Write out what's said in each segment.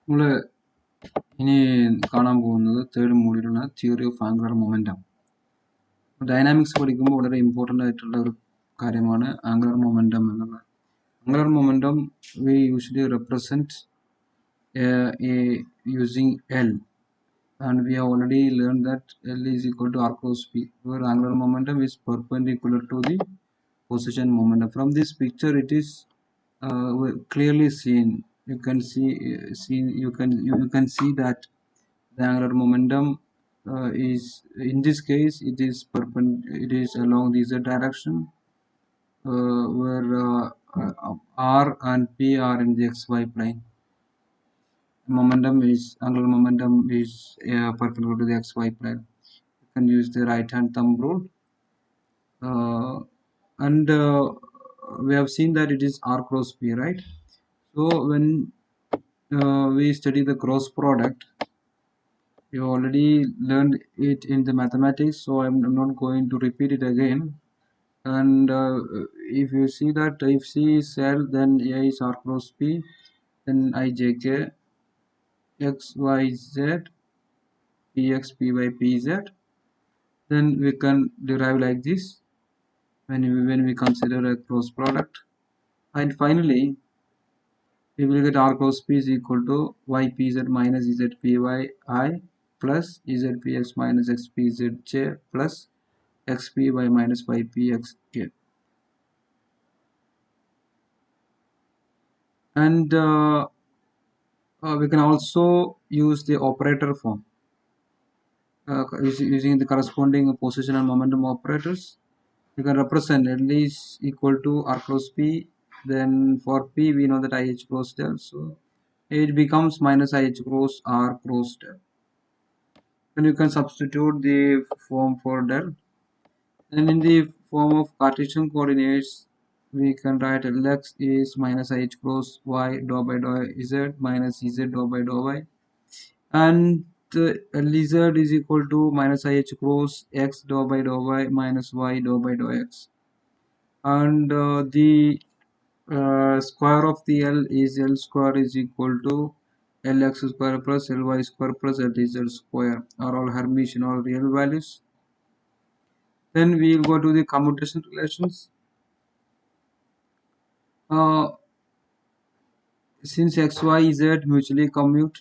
നമ്മൾ ഇനി കാണാൻ പോകുന്നത് തേർഡ് മോഡ്യൂളാണ് theory of angular momentum. Dynamics പഠിക്കുമ്പോൾ വളരെ ഇമ്പോർട്ടൻ്റ് ആയിട്ടുള്ള ഒരു കാര്യമാണ് ആംഗുലർ മൊമെന്റം എന്നുള്ളത്. Angular momentum we usually represent using L, and we have already learned that L is equal to R cross P, where angular momentum is perpendicular to the position momentum. From this picture it is clearly seen. You can you can see that the angular momentum is, in this case, it is along the z direction, where R and P are in the xy plane. Angular momentum is perpendicular to the xy plane. You can use the right hand thumb rule, and we have seen that it is R cross P, right? So when we study the cross product, you already learned it in the mathematics, so I'm not going to repeat it again. And if you see that if C is L, then A is R cross P, then I J K X Y Z P X P Y P Z, then we can derive like this when we consider a cross product. And finally we will get R cross P is equal to YPZ minus ZPY I plus ZPX minus XPZJ plus XPY minus YPXK. And we can also use the operator form using the corresponding position and momentum operators. You can represent L is equal to R cross P. Then for P we know that IH cross del, so it becomes minus IH cross R cross del. Then you can substitute the form for del. Then in the form of Cartesian coordinates, we can write Lx is minus IH cross Y dou by dou Z minus EZ dou by dou Y, and Lz is equal to minus IH cross X dou by dou Y minus Y dou by dou X, and the square of the L is L square is equal to Lx square plus Ly square plus Lz square are all Hermitian or real values. Then we will go to the commutation relations. Since x, y, z mutually commute,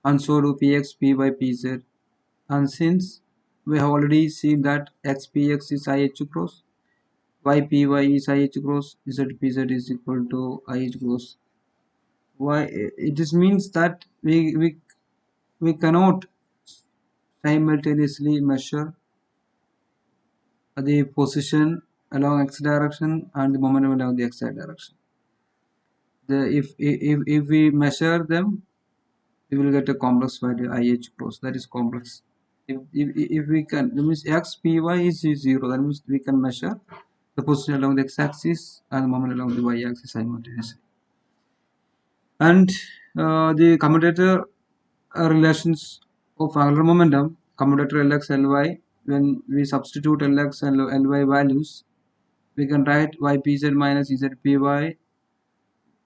and so do px, py, pz, and since we have already seen that x px is ih cross, y py is ih cross, z pz is equal to ih cross y, it just means that we cannot simultaneously measure the position along x direction and the momentum along the xy direction. If we measure them, we will get a complex value ih cross, that is complex. If we can, that means x py is 0, that means we can measure the position along the x-axis and the moment along the y-axis simultaneously. And the commutator relations of angular momentum, commutator Lx Ly, when we substitute Lx and Ly values, we can write ypz minus zpy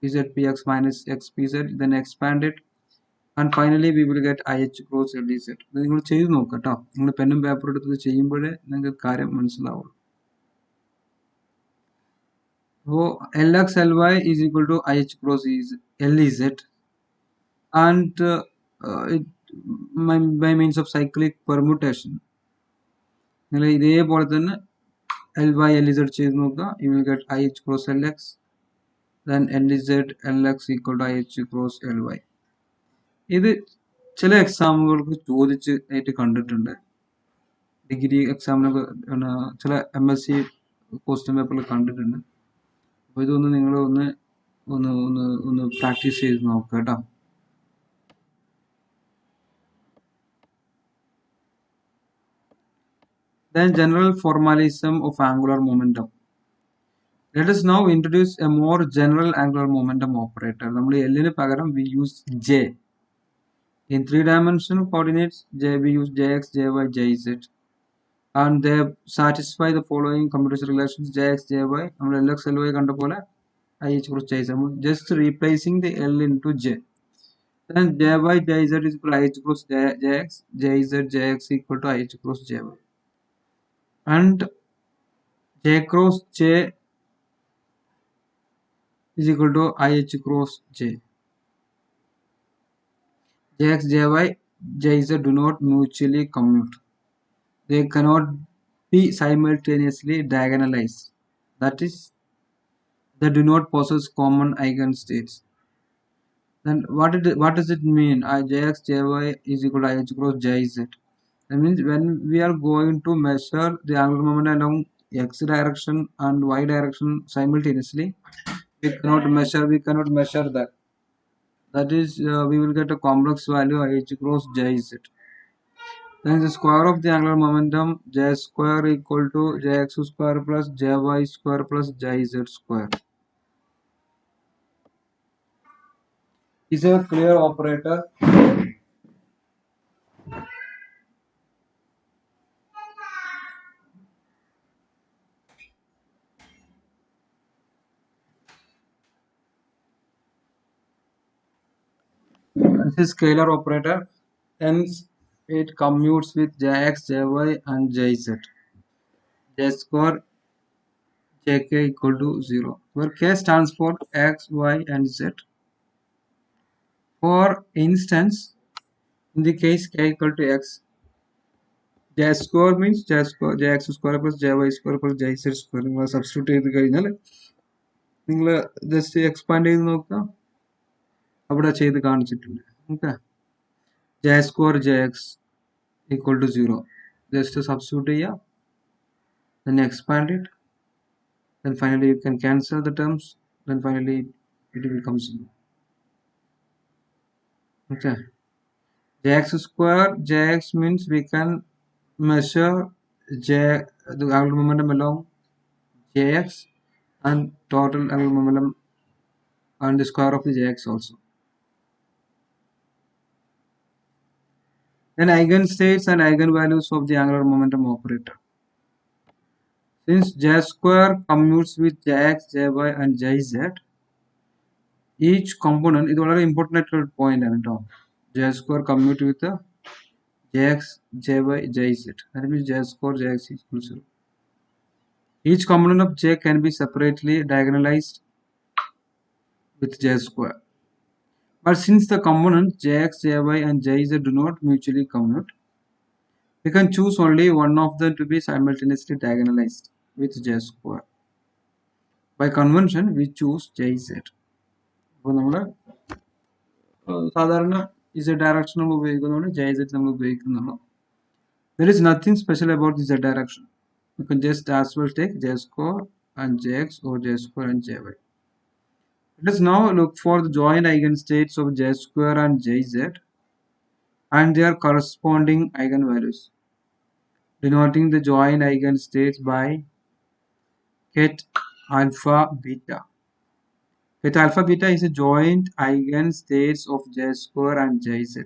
zpx minus xpz, then expand it, and finally we will get ih cross Lz. നിങ്ങൾ ചെയ്ത് നോക്കുക കേട്ടോ, നിങ്ങൾ പെന്നും പേപ്പറും എടുത്ത് ചെയ്യുമ്പോഴേ നിങ്ങൾക്ക് കാര്യം മനസ്സിലാവുള്ളൂ. അപ്പോൾ Lx Ly is equal to ih cross Lz, and it by means of cyclic permutation നിങ്ങൾ ഇതേപോലെ തന്നെ Ly Lz ചെയ്ത് നോക്കുക, you will get ih cross Lx, then Lz Lx equal to ih cross Ly. ഇത് ചില എക്സാമുകൾക്ക് ചോദിച്ചായിട്ട് കണ്ടിട്ടുണ്ട്. Degree എക്സാമിനൊക്കെ ചില MSc question പേപ്പറിൽ കണ്ടിട്ടുണ്ട്. അപ്പോൾ ഇതൊന്ന് നിങ്ങൾ ഒന്ന് പ്രാക്ടീസ് ചെയ്ത് നോക്കുക കേട്ടോ. Then general formalism of angular momentum. Let us now introduce a more general angular momentum operator. നമ്മൾ Lന് പകരം we use J. In 3-dimensional coordinates, we use Jx, Jy, Jz, and they satisfy the following commutation relations Jx, Jy. നമ്മൾ Lx, Ly കണ്ട പോലെ ih cross Jz, just replacing the L into J. Then J by Jz is equal to IH cross Jx, Jz Jx equal to IH cross Jy. And J cross J is equal to IH cross J. Jx, Jy, Jz do not mutually commute. They cannot be simultaneously diagonalized. That is, they do not possess common eigenstates. Then what does it mean? Jx, Jy is equal to IH cross Jz. That means when we are going to measure the angular momentum along x direction and y direction simultaneously, we cannot measure that. That is, we will get a complex value h cross Jz. Then the square of the angular momentum J square equal to Jx square plus Jy square plus Jz square. Is a clear operator. This is scalar operator. Hence, it commutes with Jx, Jy and Jz. J square Jk equal to 0, where k stands for x, y and z. For instance, in the case k equal to x, J square means Jx square plus Jy square plus Jz square. നിങ്ങൾ substitute ചെയ്ത് കഴിഞ്ഞാൽ നിങ്ങൾ just expand ചെയ്ത് നോക്കുക, അവിടെ ചെയ്ത് കാണിച്ചിട്ടുണ്ട്. Okay, J square Jx equal to 0. Just substitute ചെയ്യുക, then expand it, then finally you can cancel the terms, then finally it becomes 0. Okay, Jx square Jx means we can measure the angular momentum along Jx and total angular momentum and the square of the Jx also. Then eigenstates and eigenvalues of the angular momentum operator. Since J square commutes with Jx, Jy and Jz, each component is വളരെ important point ആണ് കേട്ടോ. J square commute with the Jx, Jy, Jz. That means J square Jx is equal to 0. Each component of J can be separately diagonalized with J square. But since the components Jx, Jy and Jz do not mutually commute, we can choose only one of them to be simultaneously diagonalized with J square. By convention, we choose Jz. അപ്പോൾ നമ്മൾ സാധാരണ Z direction നമ്മൾ ഉപയോഗിക്കുന്നതുകൊണ്ട് Jz നമ്മൾ ഉപയോഗിക്കുന്നുള്ളൂ. There is nothing special about the Z direction. You can just as well take J square and Jx or J square and Jy. Let us now look for the joint eigenstates of J square and Jz and their corresponding eigenvalues, denoting the joint eigenstates by ket alpha beta. Ket alpha beta is a joint eigenstates of J square and Jz.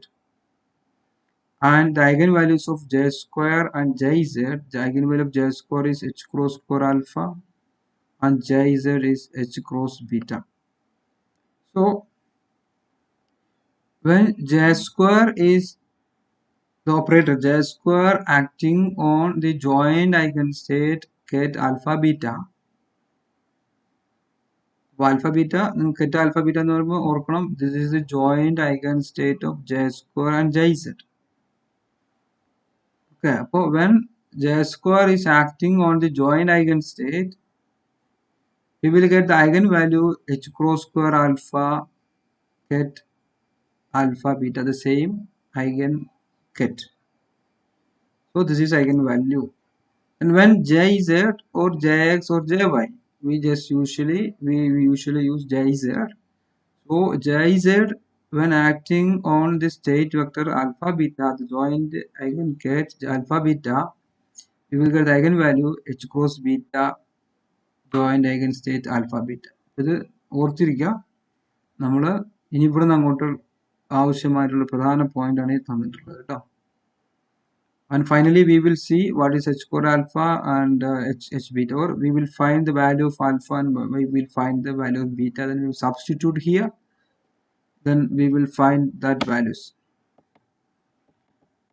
And the eigenvalues of J square and Jz, the eigenvalue of J square is h cross square alpha and Jz is h cross beta. So when J square is the operator J square acting on the joint eigenstate ket alpha beta. Alpha beta, ket alpha beta എന്ന് പറയുമ്പോൾ ഓർക്കണം, this is the joint eigenstate of J square and Jz. Okay, so when J square is acting on the joint eigenstate, we will get the eigenvalue h cross square alpha ket alpha beta, the same eigen ket. So this is eigenvalue. And when Jz or Jx or Jy, we usually use Jz. So Jz, when acting on the state vector alpha beta, the joint eigenket alpha beta, we will get the eigenvalue h cross beta joint eigenstate alpha beta. ഇത് ഓർത്തിരിക്കുക. നമ്മൾ ഇനി ഇവിടെ നിന്ന് അങ്ങോട്ട് ആവശ്യമായിട്ടുള്ള പ്രധാന point ആണ് ഈ തന്നിട്ടുള്ളത് കേട്ടോ. And finally we will see what is h core alpha and h beta, or we will find the value of alpha and we will find the value of beta, then we will substitute here, then we will find that values.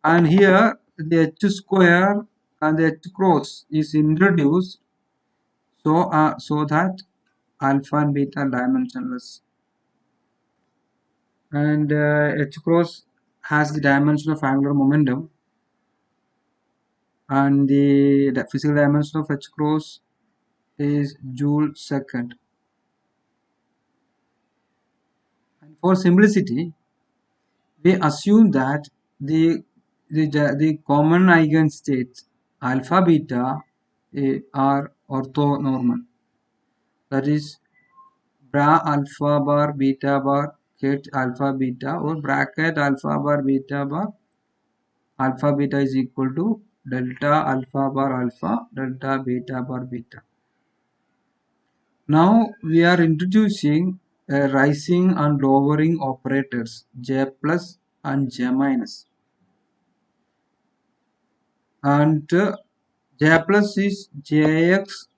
And here the h square and the h cross is introduced so that alpha and beta are dimensionless, and h cross has the dimension of angular momentum, and the physical dimension of h cross is joule second. And for simplicity, we assume that the common eigenstates alpha beta are orthonormal. That is, bra alpha bar beta bar ket alpha beta, or bracket alpha bar beta is equal to delta alpha bar alpha delta beta bar beta. Now we are introducing rising and lowering operators j plus and j minus, and j plus is jx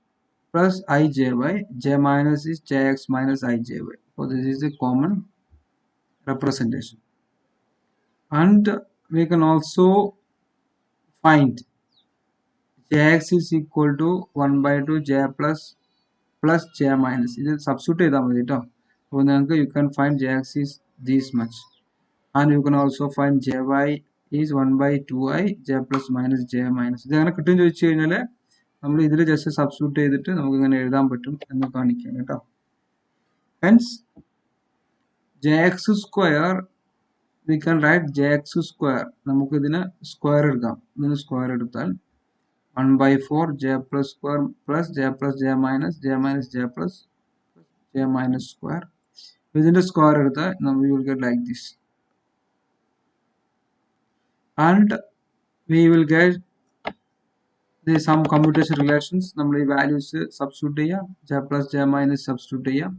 plus ijy, j minus is jx minus ijy. So this is a common representation, and we can also find jx is equal to 1 by 2 j plus j minus. This substitute ചെയ്താൽ മതി കേട്ടോ. അപ്പോൾ നിങ്ങൾക്ക് you can find jx is this much, and you can also find jy is 1 by 2i j plus minus j minus. ഇത് അങ്ങനെ കിട്ടും ചോദിച്ചു കഴിഞ്ഞാൽ നമ്മൾ ഇതിൽ ജസ്റ്റ് സബ്സ്റ്റിറ്റ്യൂട്ട് ചെയ്തിട്ട് നമുക്ക് ഇങ്ങനെ എഴുതാൻ പറ്റും എന്ന് കാണിക്കാം കേട്ടോ. Hence jx square we can write jx square. നമുക്ക് ഇതിന് സ്ക്വയർ എടുക്കാം. ഇതിന് സ്ക്വയർ എടുത്താൽ 1 by 4 j plus square plus j minus j plus j minus square. ഇതിന്റെ സ്ക്വയർ എടുത്താൽ we will get like this, and we will get some commutation relations. നമ്മൾ ഈ values substitute ചെയ്യാം, j plus j minus substitute ചെയ്യാം.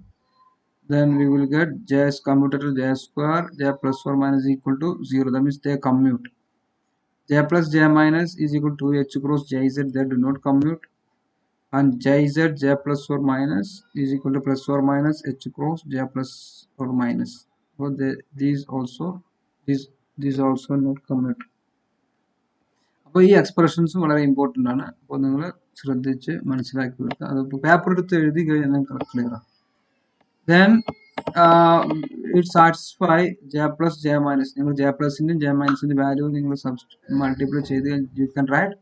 Then we will get j commutator j square j plus or minus equal to 0. That means they commute. J plus j minus is equal to h cross jz, they do not commute. And jz j plus or minus is equal to plus or minus h cross j plus or minus. So these also not commute. അപ്പോൾ ഈ എക്സ്പ്രഷൻസും വളരെ important ആണ്. അപ്പോൾ നിങ്ങൾ ശ്രദ്ധിച്ച് മനസ്സിലാക്കി വെക്കുക. അത് പേപ്പർ എടുത്ത് എഴുതി കഴിഞ്ഞാൽ നിങ്ങൾക്ക് ക്ലിയർ ആണ്. Then it satisfy j plus j minus. നിങ്ങൾ j plus j minus value നിങ്ങൾ മൾട്ടിപ്ലൈ ചെയ്ത് you can write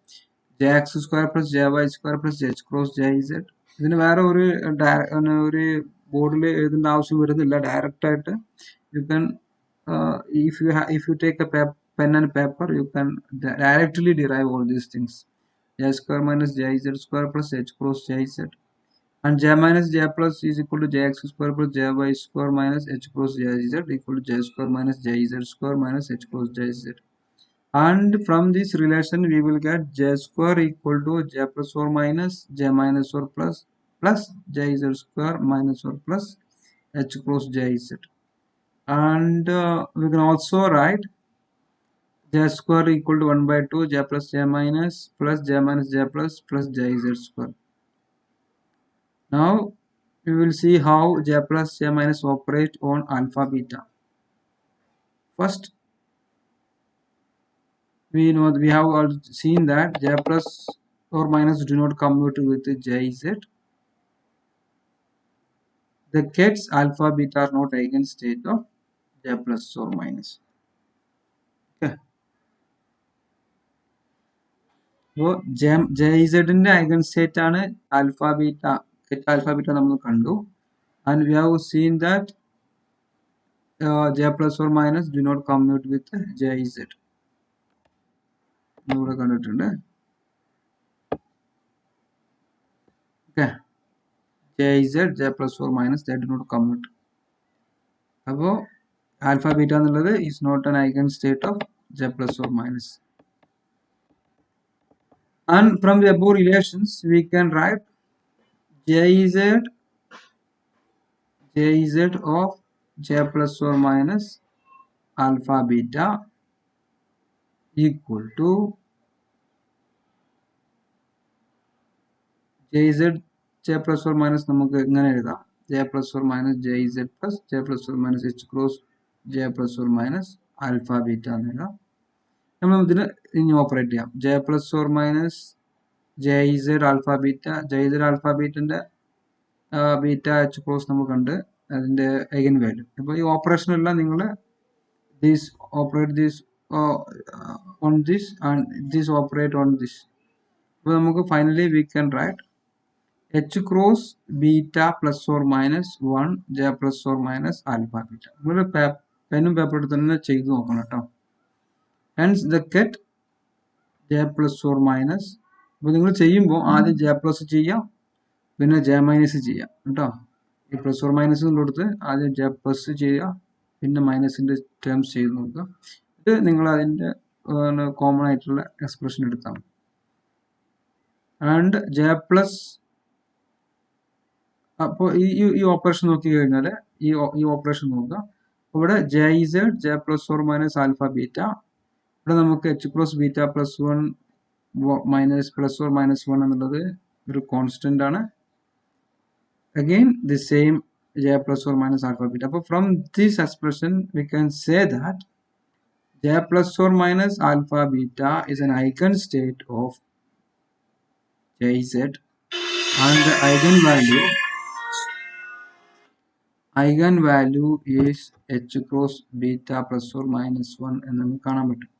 jx square plus jy square plus h cross jz. ഇതിന് വേറെ ഒരു ബോർഡിൽ എഴുതേണ്ട ആവശ്യം വരുന്നില്ല. ഡയറക്റ്റ് ആയിട്ട് you can if you take a pen and paper, you can directly derive all these things. J square minus jz square plus h cross jz, and j minus j plus is equal to jx square plus jy square minus h cross jz equal to j square minus jz square minus h cross jz. And from this relation we will get j square equal to j plus or minus j minus or plus jz square minus or plus h cross jz. And we can also write j square equal to 1 by 2 j plus j minus j plus jz square. Now we will see how j plus j minus operate on alpha beta. First, we have already seen that j plus or minus do not commute with jz. The kets alpha beta are not eigenstate of j plus or minus. Okay. So jz ന്റെ eigenstate ആണ് alpha beta. Ket alpha beta നമ്മൾ കണ്ടു, and we have seen that j plus or minus do not commute with jz. ഇവിടെ കണ്ടിട്ടുണ്ട്. Okay. jz j plus or minus they do not commute. അപ്പോൾ alpha beta എന്നുള്ളത് is not an eigenstate of j plus or minus. And from the above relations we can write jz of j plus or minus alpha beta equal to jz j plus or minus നമുക്ക് എങ്ങനെ എഴുതാം, j plus or minus jz plus j plus or minus h cross J plus or minus alpha beta എന്നുള്ള നമ്മൾ ഇതിന് ഇനി operate ചെയ്യാം. J plus or minus J Z alpha beta. J Z alpha ബീറ്റന്റെ beta H cross നമുക്ക് കണ്ട് അതിന്റെ eigen value. അപ്പോൾ ഈ ഓപ്പറേഷൻ എല്ലാം നിങ്ങൾ this operate this on this and this operate on this. അപ്പോൾ നമുക്ക് finally we can write H cross beta plus or minus 1 J plus or minus alpha beta. നിങ്ങൾ പെന്നും പേപ്പർ എടുത്ത് തന്നെ ചെയ്ത് നോക്കണം കേട്ടോ. Hence the get J plus or minus. അപ്പോൾ നിങ്ങൾ ചെയ്യുമ്പോൾ ആദ്യം ജെ പ്ലസ് ചെയ്യാം, പിന്നെ ജെ മൈനസ് ചെയ്യാം കേട്ടോ. ഈ പ്ലസ് ഓർ മൈനസ് കൊടുത്ത് ആദ്യം ജെ പ്ലസ് ചെയ്യുക, പിന്നെ മൈനസിന്റെ ടേംസ് ചെയ്ത് നോക്കുക. ഇത് നിങ്ങൾ അതിന്റെ കോമൺ ആയിട്ടുള്ള എക്സ്പ്രഷൻ എടുത്താൽ മതി. ആൻഡ് ജെ പ്ലസ്, അപ്പോൾ ഈ ഓപ്പറേഷൻ നോക്കി കഴിഞ്ഞാൽ ഈ ഓപ്പറേഷൻ നോക്കുക. ഇവിടെ J Z J plus or minus alpha beta. ഇവിടെ നമുക്ക് H cross beta plus 1 minus plus or minus 1 എന്നുള്ളത് ഒരു കോൺസ്റ്റന്റ് ആണ്. Again the same J plus or minus alpha beta. But from this expression we can say that J plus or minus alpha beta is an eigenstate of Jz, and the eigenvalue is H cross beta plus or minus 1 എന്ന് നമുക്ക് കാണാൻ പറ്റും.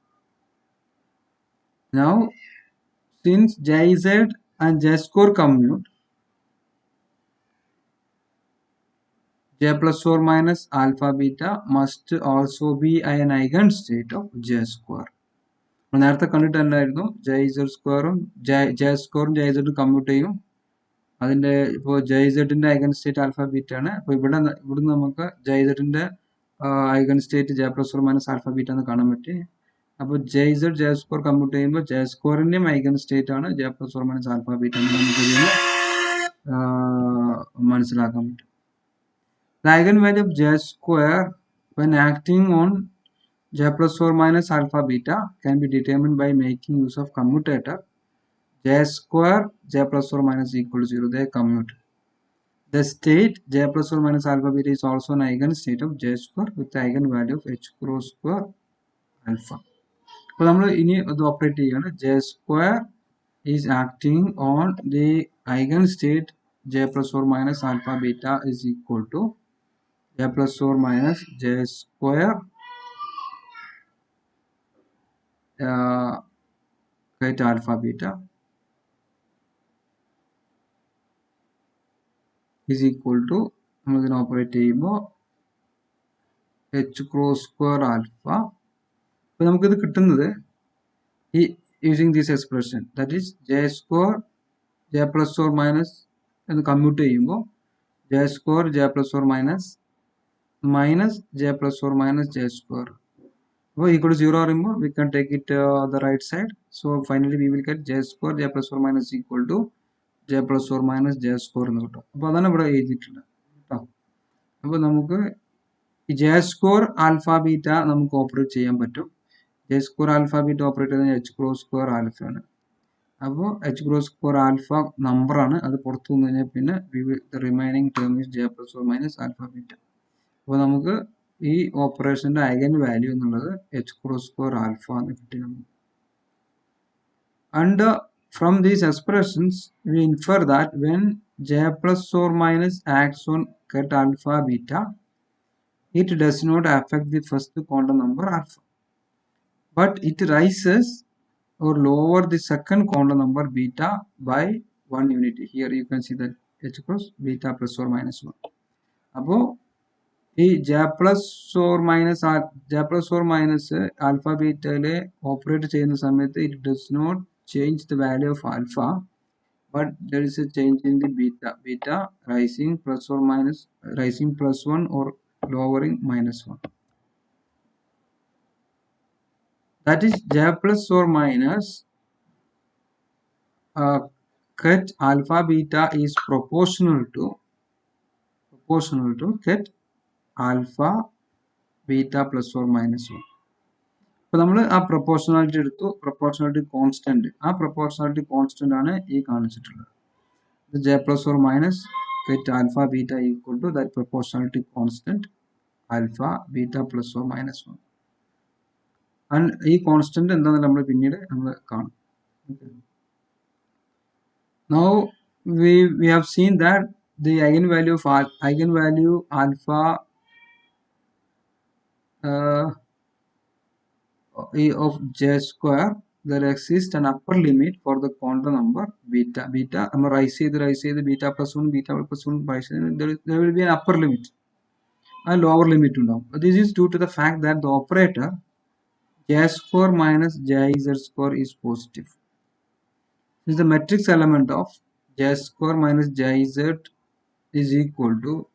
Now since Jz and J score commute, J plus or minus alpha beta must also be an eigenstate of J square. നേരത്തെ കണ്ടിട്ടുണ്ടായിരുന്നു J Z സ്ക്വയറും J സ്ക്വയറും J ഇസഡും compute ചെയ്യും. അതിന്റെ ഇപ്പോൾ ജെ ഇസഡിന്റെ ഐഗൻ സ്റ്റേറ്റ് ആൽഫ ബീറ്റ ആണ്. അപ്പോൾ ഇവിടുന്ന് നമുക്ക് ജെ ഇസഡിന്റെ eigen state J plus or minus alpha beta എന്ന് കാണാൻ പറ്റി. അപ്പോൾ J Z J square compute ചെയ്യുമ്പോൾ ജെ സ്ക്വയറിന്റെയും ഐഗൻ സ്റ്റേറ്റ് ആണ് J plus or minus alpha beta എന്ന് നമുക്ക് മനസ്സിലാക്കാൻ പറ്റും. The eigenvalue of J square when acting on J plus or minus alpha beta can be determined by making use of commutator J square J plus or minus equal to 0. They commute. The state J plus or minus alpha beta is also an eigenstate of J square with the eigenvalue of H cross square alpha. അപ്പോൾ നമ്മൾ ഇനി അത് operate ചെയ്യാണ്. J square is acting on the eigenstate J plus or minus alpha beta is equal to J plus or minus J square get alpha beta is equal to നമുക്ക് operate ചെയ്യുമ്പോൾ H cross square alpha. അപ്പോൾ നമുക്കിത് കിട്ടുന്നത് ഈ using this expression that is J square J plus or minus എന്ന് compute ചെയ്യുമ്പോൾ J square J plus or minus J plus or minus J square. അപ്പോൾ equal to 0 പറയുമ്പോൾ we can take it the right side. So finally we will get J square J plus or minus equal to J plus or minus J square എന്ന് കിട്ടും. അപ്പോൾ അതാണ് ഇവിടെ എഴുതിയിട്ടുള്ളത് കേട്ടോ. അപ്പോൾ നമുക്ക് ഈ J square ആൽഫ ബീറ്റ നമുക്ക് ഓപ്പറേറ്റ് ചെയ്യാൻ പറ്റും. J square alpha beta operate ചെയ്യുന്നത് H cross square ആൽഫ ആണ്. അപ്പോൾ H cross square alpha number ആണ്. അത് പുറത്തു വന്നു കഴിഞ്ഞാൽ പിന്നെ the remaining term is J plus or minus alpha beta. അപ്പോൾ നമുക്ക് ഈ ഓപ്പറേഷന്റെ ഐഗൻ വാല്യൂ എന്നുള്ളത് എച്ച് ക്രോസ് സ്ക്വയർ ആൽഫ എന്ന് കിട്ടി നമുക്ക്. And from these expressions we infer that when J plus or minus acts on get alpha beta, it does not affect the first quantum number alpha, but it rises or lower the second quantum number beta by 1 unit. Here you can see that H cross beta plus or minus 1. അപ്പോൾ ഈ J plus or minus alpha ബീറ്റയിലെ operate ചെയ്യുന്ന സമയത്ത് it does not change the value of alpha, but there is a change in the beta rising plus 1 or lowering minus 1. That is J plus or minus ket alpha beta is proportional to ket alpha beta plus or minus 1. അപ്പോൾ നമ്മൾ ആ proportionality എടുത്തു, proportionality constant, ആ proportionality constant ആണ് ഈ കാണിച്ചിട്ടുള്ളത്. J plus or minus get alpha beta equal to that proportionality constant. alpha beta plus or minus 1. And this constant is the Now we have seen that the eigenvalue alpha of j square, there exists an upper limit for the quantum number beta. Beta, rise the beta plus 1, beta plus 1, there will be an upper limit and lower limit to now. This is due to the fact that the operator j square minus j z square is positive. Since the matrix element of j square minus j z is equal to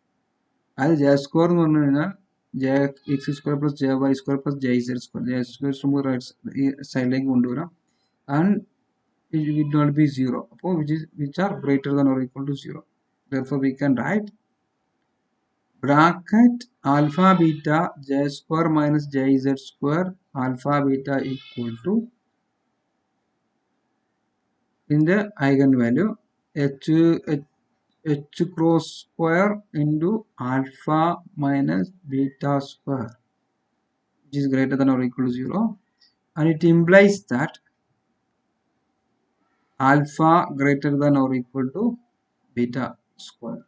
as j square j x square plus jy square plus jz square. J square right side like and it will not be 0, which are greater than or equal to 0. Therefore, we can write bracket alpha beta j square minus jz square alpha beta equal to in the eigenvalue h cross square into alpha minus beta square, which is greater than or equal to 0, and it implies that alpha greater than or equal to beta square.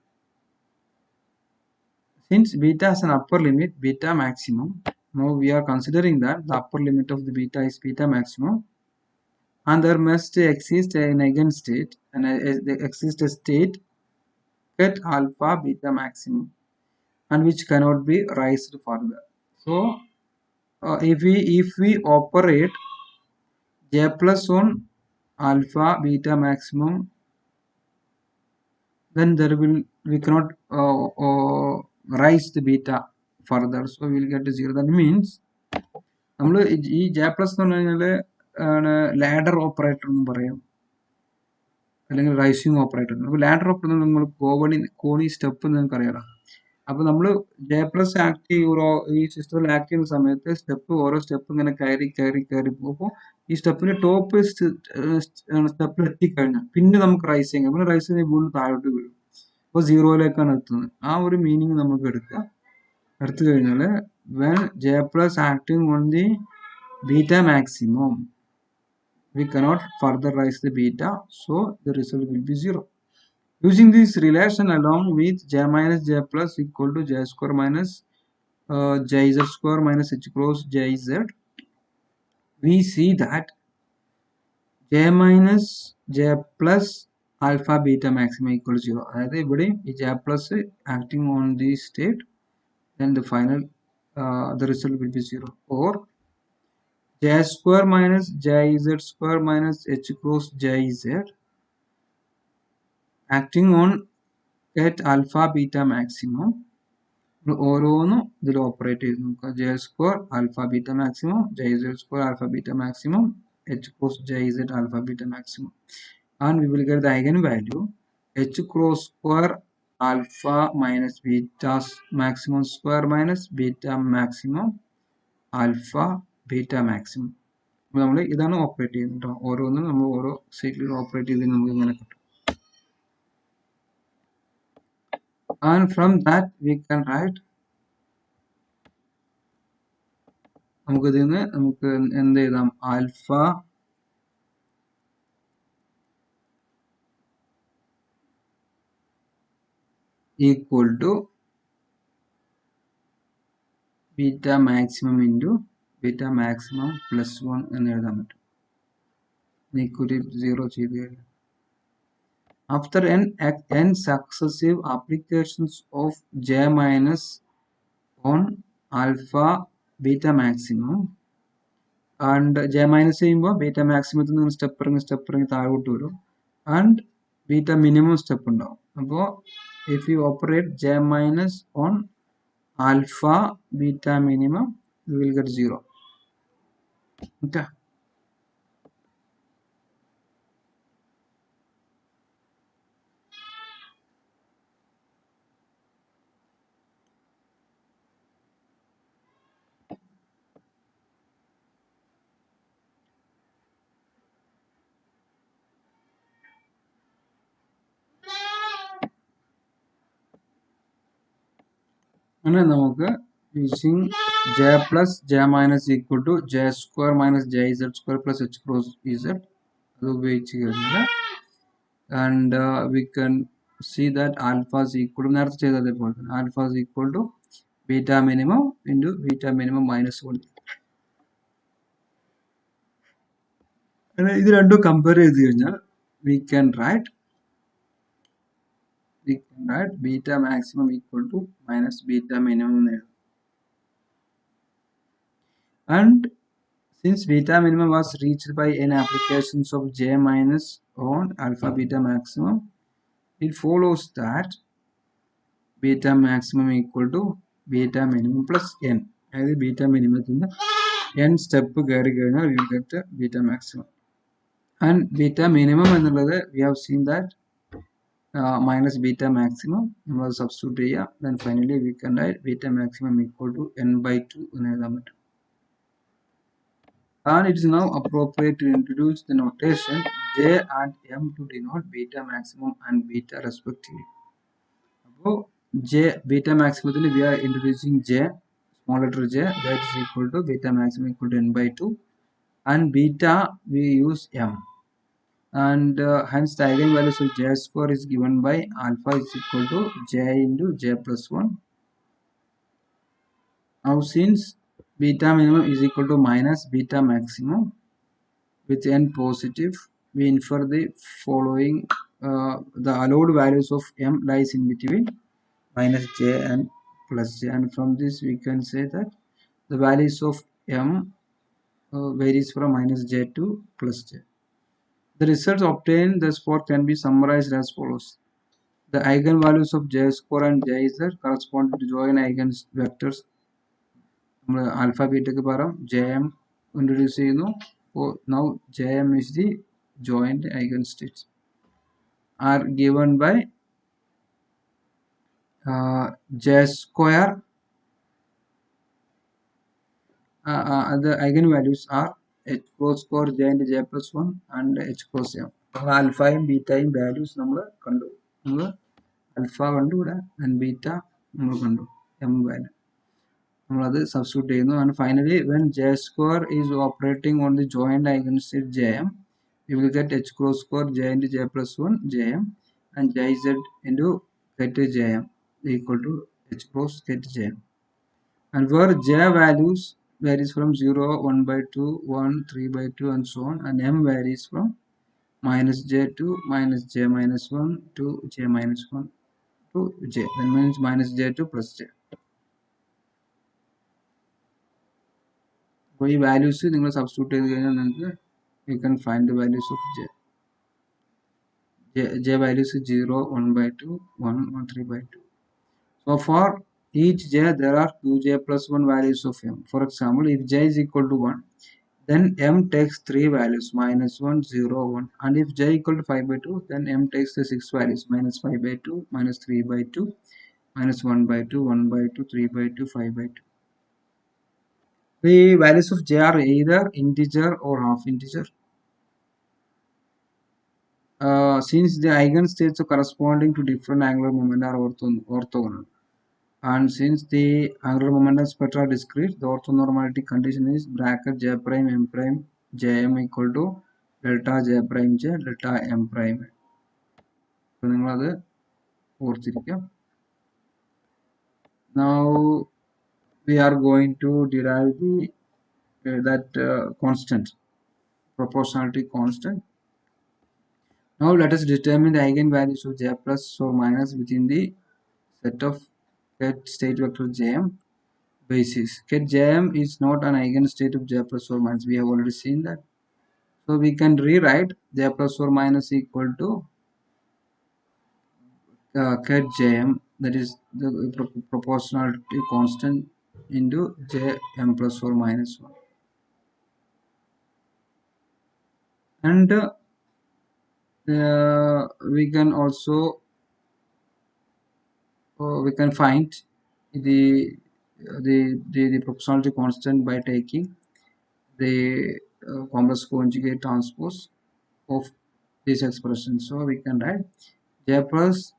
Since beta has an upper limit, beta maximum, now we are considering that the upper limit of the beta is beta maximum, and there must exist an eigenstate and exist a state at alpha beta maximum, and which cannot be raised further. So if we operate j plus 1 alpha beta maximum, then we cannot raise the beta further, so we will get to 0. That means j plus ladder operator rising operator. Ladder operator Koni step അപ്പോൾ നമ്മൾ J plus ഈ സിസ്റ്റത്തിൽ act ചെയ്യുന്ന സമയത്ത് ഓരോ step ഇങ്ങനെ കയറി പോകുമ്പോൾ ഈ സ്റ്റെപ്പിന്റെ ടോപ്പ് സ്റ്റെപ്പിൽ എത്തിക്കഴിഞ്ഞാൽ പിന്നെ നമുക്ക് റൈസ് ചെയ്യാം. പിന്നെ റൈസ് ചെയ്ത് വീണ്ടും താഴോട്ട് വീഴും. അപ്പോൾ സീറോയിലേക്കാണ് എത്തുന്നത്. ആ ഒരു മീനിങ് നമുക്ക് എടുത്തു കഴിഞ്ഞാൽ when j plus acting on the beta maximum, we cannot further raise the beta, so the result will be 0. Using this relation along with j minus j plus equal to j square minus jz square minus h cross jz, we see that j minus j plus alpha beta maximum equal to 0. അതായത് ഇവിടെ ഈ j plus acting on the state, then the final the result will be 0. Or j square minus jz square minus h cross jz acting on at alpha beta maximum, ഓരോന്നും ഇതിൽ operate ചെയ്ത് നോക്കുക. J square alpha beta maximum, J Z square alpha beta maximum, H cross J Z alpha beta maximum, and we will get the eigenvalue h cross square alpha minus beta maximum square minus beta maximum alpha beta maximum. നമ്മൾ ഇതാണ് operate ചെയ്യുന്നത്. ഓരോന്നും നമ്മൾ ഓരോ സൈക്കിളിൽ operate ചെയ്ത് നമുക്ക് ഇങ്ങനെ കിട്ടും. And from that we can write, നമുക്ക് എന്ത് എഴുതാം, alpha equal to beta maximum into beta maximum plus 1 എന്ന് എഴുതാൻ പറ്റും. ഈക്വലി 0 ചെയ്ത് കഴിഞ്ഞാൽ after n successive applications of j minus on alpha beta maximum, and j minus ചെയ്യുമ്പോൾ ബീറ്റ മാക്സിമത്തിൽ നിന്ന് സ്റ്റെപ്പ് ഇറങ്ങി താഴോട്ട് വരും, and ബീറ്റ മിനിമം സ്റ്റെപ്പ് ഉണ്ടാവും. അപ്പോൾ if you operate j minus on alpha beta minimum, you will get 0. Okay. അങ്ങനെ നമുക്ക് using j plus j minus equal to j square minus j z square plus h cross z. And we can see that alpha is equal to alpha is equal to beta minimum into beta minimum minus 1. And this two compare we can write beta maximum equal to minus beta minimum. And since beta minimum was reached by n applications of j minus on alpha beta maximum, it follows that beta maximum equal to beta minimum plus n. That beta minimum n step we will get the beta maximum. And beta minimum we have seen that minus beta maximum substitute here. Then finally we can write beta maximum equal to n by 2. And it is now appropriate to introduce the notation j and m to denote beta maximum and beta respectively. So j beta maximum we are introducing j, small letter j, that is equal to beta maximum equal to n by 2, and beta we use m. And hence the eigenvalues of j square is given by alpha is equal to j into j plus 1. Now since beta minimum is equal to minus beta maximum with n positive, we infer the following. The allowed values of m lies in between minus j and plus j, and from this we can say that the values of m varies from minus j to plus j. The results obtained thus far can be summarized as follows. The eigenvalues of j square and j z correspond to joint eigenvectors. Alpha beta ke param jm introduce now jm is the joint eigenstates are given by j square. The eigenvalues are h cross square j into j plus 1 and h cross m. Alpha and beta values alpha and beta m value substitute. And finally when j square is operating on the joint eigenstate jm, we will get h cross square j into j plus 1 jm and jz into get jm equal to h cross get jm. And where j values varies from 0, 1 by 2, 1, 3 by 2 and so on, and m varies from minus j to minus j minus 1 to j minus 1 to j, that means minus j to plus j. So ഈ values നിങ്ങൾ substitute ചെയ്ത് കഴിഞ്ഞാൽ നിങ്ങൾക്ക് you can find the values of j values is 0, 1 by 2, 1, 1, 3 by 2. So for each j there are 2j plus 1 values of m. For example, if j is equal to 1, then m takes 3 values minus 1, 0, 1, and if j equal to 5 by 2, then m takes the 6 values minus 5 by 2, minus 3 by 2, minus 1 by 2, 1 by 2, 3 by 2, 5 by 2. The values of j are either integer or half integer. Since the eigenstates corresponding to different angular momenta are orthogonal, and since the angular momentum spectra are discrete, the orthonormality condition is bracket j prime m prime jm equal to delta j prime j delta m prime. So now we are going to derive the constant, proportionality constant. Now let us determine the eigenvalues of j plus or minus within the set of ket state vector jm basis. Ket jm is not an eigenstate of j plus or minus. We have already seen that. So we can rewrite j plus or minus equal to ket jm, that is the proportionality constant into jm plus or minus 1. And we can also we can find the proportionality constant by taking the complex conjugate transpose of this expression. So we can write j plus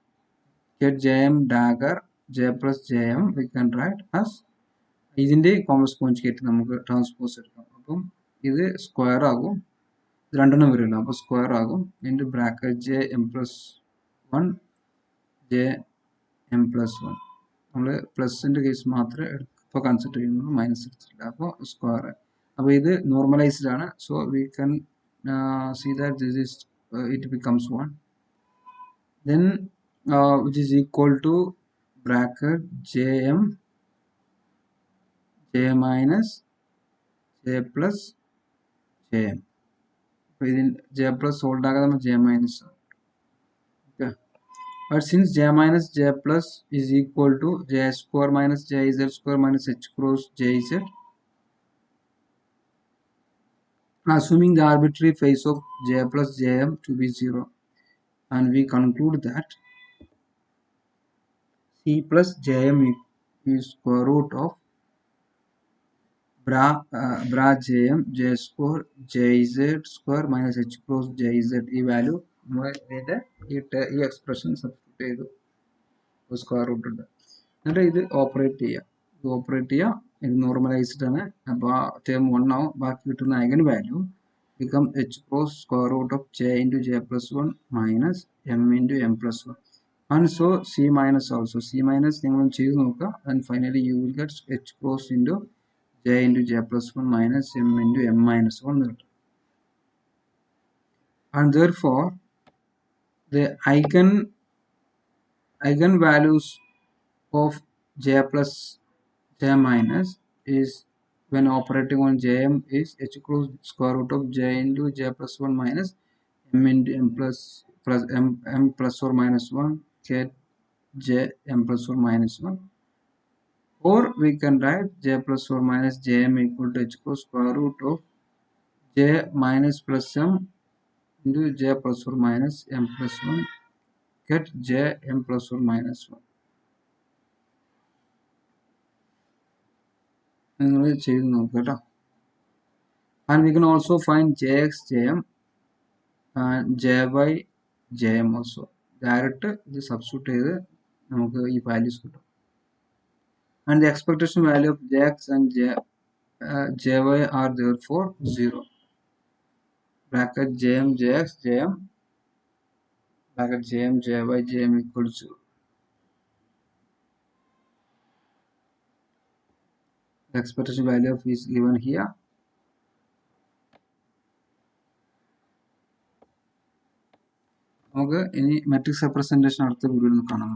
get jm dagger j plus jm we can write as ഇതിൻ്റെ complex conjugate നമുക്ക് transpose എടുക്കാം. അപ്പം ഇത് square ആകും, ഇത് രണ്ടെണ്ണം വരുമല്ലോ, അപ്പോൾ സ്ക്വയർ ആകും into bracket J M plus 1 J M plus 1. നമ്മൾ പ്ലസിൻ്റെ കേസ് മാത്രമേ ഇപ്പോൾ കൺസിഡർ ചെയ്യുന്നുള്ളൂ, മൈനസ് എടുത്തിട്ടില്ല. അപ്പോൾ സ്ക്വയർ. അപ്പോൾ ഇത് നോർമലൈസ്ഡ് ആണ്. So we can see that this is it becomes 1. Then which is equal to bracket jm j minus j plus jm. So in j plus hold agam j minus. Okay, but since j minus j plus is equal to j square minus j z square minus h cross j z, assuming the arbitrary phase of j plus jm to be 0, and we conclude that c plus jm is square root of bra jm j square jz square minus h cross jz. ഈ value നമ്മൾ ഈ expression substitute ചെയ്തു, square root ഉണ്ട്. എന്നിട്ട് ഇത് operate ചെയ്യുക. ഇത് normalised ആണ്. അപ്പോൾ ആ ടേം 1 ആവും. ബാക്കി കിട്ടുന്ന eigen value become h cross square root of j into j plus 1 minus m into m plus 1. And so c minus also. c minus നിങ്ങൾ ചെയ്ത് നോക്കുക. And finally you will get h cross into j into j plus 1 minus m into m minus 1 എന്ന് കിട്ടും. And therefore the eigen values of j plus j minus is when operating on jm is h cross square root of j into j plus 1 minus m into m plus m plus or minus 1 get j m plus or minus 1. Or we can write j plus or minus jm equal to h cross square root of j minus plus m into j plus or minus m plus 1 get j m plus or minus 1. നിങ്ങൾ ചെയ്ത് നോക്കുക കേട്ടോ. And we can also find jx jm and jy jm also. Direct ഇത് substitute ചെയ്ത് നമുക്ക് ഈ values കിട്ടും. And the expectation value of jx and jy are therefore 0. Bracket jm jx jm bracket jm jy jm equal to 0. The expectation value of is given here. നമുക്ക് ഇനി matrix representation അടുത്ത വീഡിയോയിൽ കാണാം.